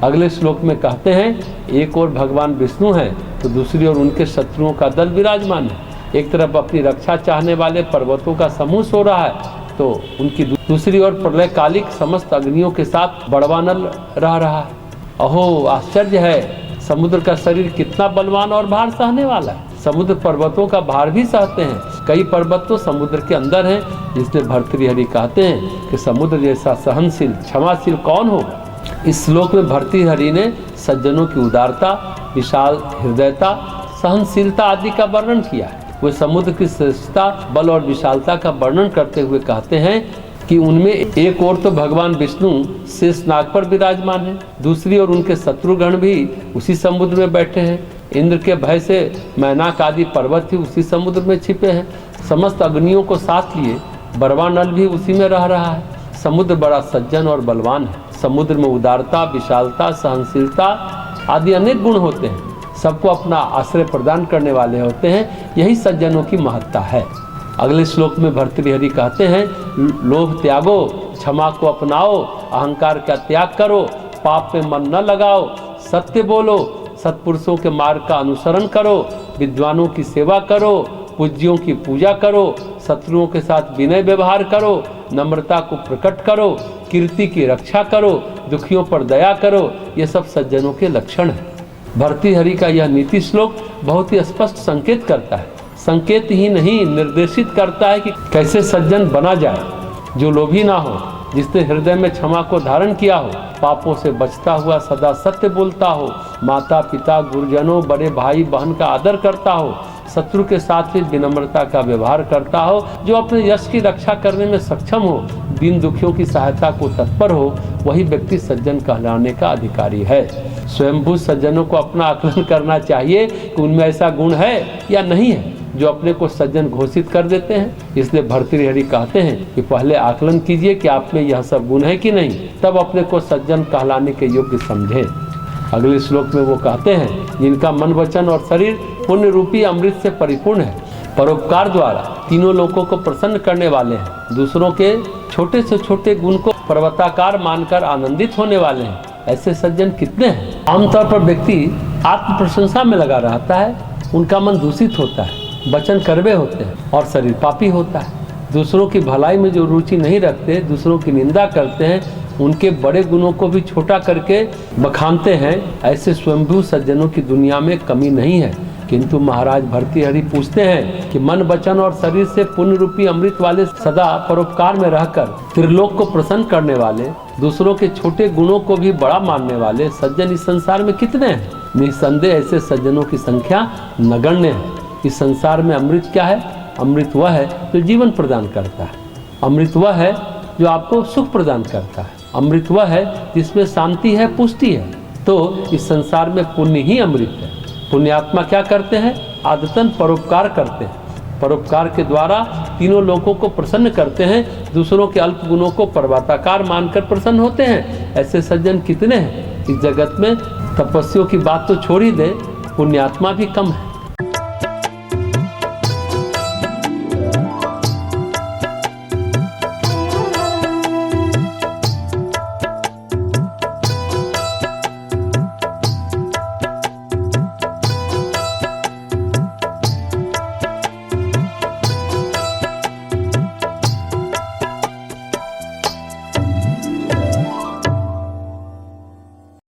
अगले श्लोक में कहते हैं, एक ओर भगवान विष्णु हैं तो दूसरी ओर उनके शत्रुओं का दल विराजमान है। एक तरफ अपनी रक्षा चाहने वाले पर्वतों का समूह सो रहा है तो उनकी दूसरी ओर प्रलयकालिक समस्त अग्नियों के साथ बड़वा नल रह रहा है। अहो आश्चर्य है, समुद्र का शरीर कितना बलवान और भार सहने वाला है। समुद्र पर्वतों का भार भी सहते हैं। कई पर्वत तो समुद्र के अंदर हैं, इसलिए भर्तृहरि कहते हैं कि समुद्र जैसा सहनशील क्षमाशील कौन होगा। इस श्लोक में भर्तृहरि ने सज्जनों की उदारता, विशाल हृदयता, सहनशीलता आदि का वर्णन किया है। वे समुद्र की श्रेष्ठता, बल और विशालता का वर्णन करते हुए कहते हैं कि उनमें एक ओर तो भगवान विष्णु शेषनाग पर विराजमान है, दूसरी ओर उनके शत्रुगण भी उसी समुद्र में बैठे हैं। इंद्र के भय से मैनाक आदि पर्वत ही उसी समुद्र में छिपे हैं। समस्त अग्नियों को साथ लिए बड़वा नल भी उसी में रह रहा है। समुद्र बड़ा सज्जन और बलवान है। समुद्र में उदारता, विशालता, सहनशीलता आदि अनेक गुण होते हैं। सबको अपना आश्रय प्रदान करने वाले होते हैं। यही सज्जनों की महत्ता है। अगले श्लोक में भर्तृहरि कहते हैं, लोभ त्यागो, क्षमा को अपनाओ, अहंकार का त्याग करो, पाप में मन न लगाओ, सत्य बोलो, सत्पुरुषों के मार्ग का अनुसरण करो, विद्वानों की सेवा करो, पूज्यों की पूजा करो, शत्रुओं के साथ विनय व्यवहार करो, नम्रता को प्रकट करो, कीर्ति की रक्षा करो, दुखियों पर दया करो। ये सब सज्जनों के लक्षण हैं। भर्तृहरि का यह नीति श्लोक बहुत ही स्पष्ट संकेत करता है। संकेत ही नहीं, निर्देशित करता है कि कैसे सज्जन बना जाए, जो लोभी ना हो, जिसने हृदय में क्षमा को धारण किया हो, पापों से बचता हुआ सदा सत्य बोलता हो, माता पिता गुरुजनों बड़े भाई बहन का आदर करता हो, शत्रु के साथ भी विनम्रता का व्यवहार करता हो, जो अपने यश की रक्षा करने में सक्षम हो, दीन दुखियों की सहायता को तत्पर हो, वही व्यक्ति सज्जन कहलाने का अधिकारी है। स्वयंभू सज्जनों को अपना आकलन करना चाहिए कि उनमें ऐसा गुण है या नहीं है जो अपने को सज्जन घोषित कर देते हैं। इसलिए भर्तृहरि कहते हैं कि पहले आकलन कीजिए कि आप में यह सब गुण है कि नहीं, तब अपने को सज्जन कहलाने के योग्य समझें। अगले श्लोक में वो कहते हैं, जिनका मन वचन और शरीर पुण्य रूपी अमृत से परिपूर्ण है, परोपकार द्वारा तीनों लोगों को प्रसन्न करने वाले हैं, दूसरों के छोटे से छोटे गुण को पर्वताकार मानकर आनंदित होने वाले हैं, ऐसे सज्जन कितने हैं। आमतौर पर व्यक्ति आत्म प्रशंसा में लगा रहता है, उनका मन दूषित होता है, वचन कड़वे होते हैं और शरीर पापी होता है। दूसरों की भलाई में जो रुचि नहीं रखते, दूसरों की निंदा करते हैं, उनके बड़े गुणों को भी छोटा करके बखानते हैं, ऐसे स्वयंभू सज्जनों की दुनिया में कमी नहीं है। किंतु महाराज भर्तृहरि पूछते हैं कि मन वचन और शरीर से पुण्य रूपी अमृत वाले, सदा परोपकार में रहकर त्रिलोक को प्रसन्न करने वाले, दूसरों के छोटे गुणों को भी बड़ा मानने वाले सज्जन इस संसार में कितने हैं। निसंदेह ऐसे सज्जनों की संख्या नगण्य है। इस संसार में अमृत क्या है? अमृत वह है जो जीवन प्रदान करता है। अमृत वह है जो आपको सुख प्रदान करता है। अमृत वह है जिसमें शांति है, पुष्टि है। तो इस संसार में पुण्य ही अमृत है। पुण्यात्मा क्या करते हैं? आदतन परोपकार करते हैं। परोपकार के द्वारा तीनों लोगों को प्रसन्न करते हैं, दूसरों के अल्प गुणों को पर्वताकार मानकर प्रसन्न होते हैं। ऐसे सज्जन कितने हैं इस जगत में। तपस्वियों की बात तो छोड़ ही दे, पुण्यात्मा भी कम है।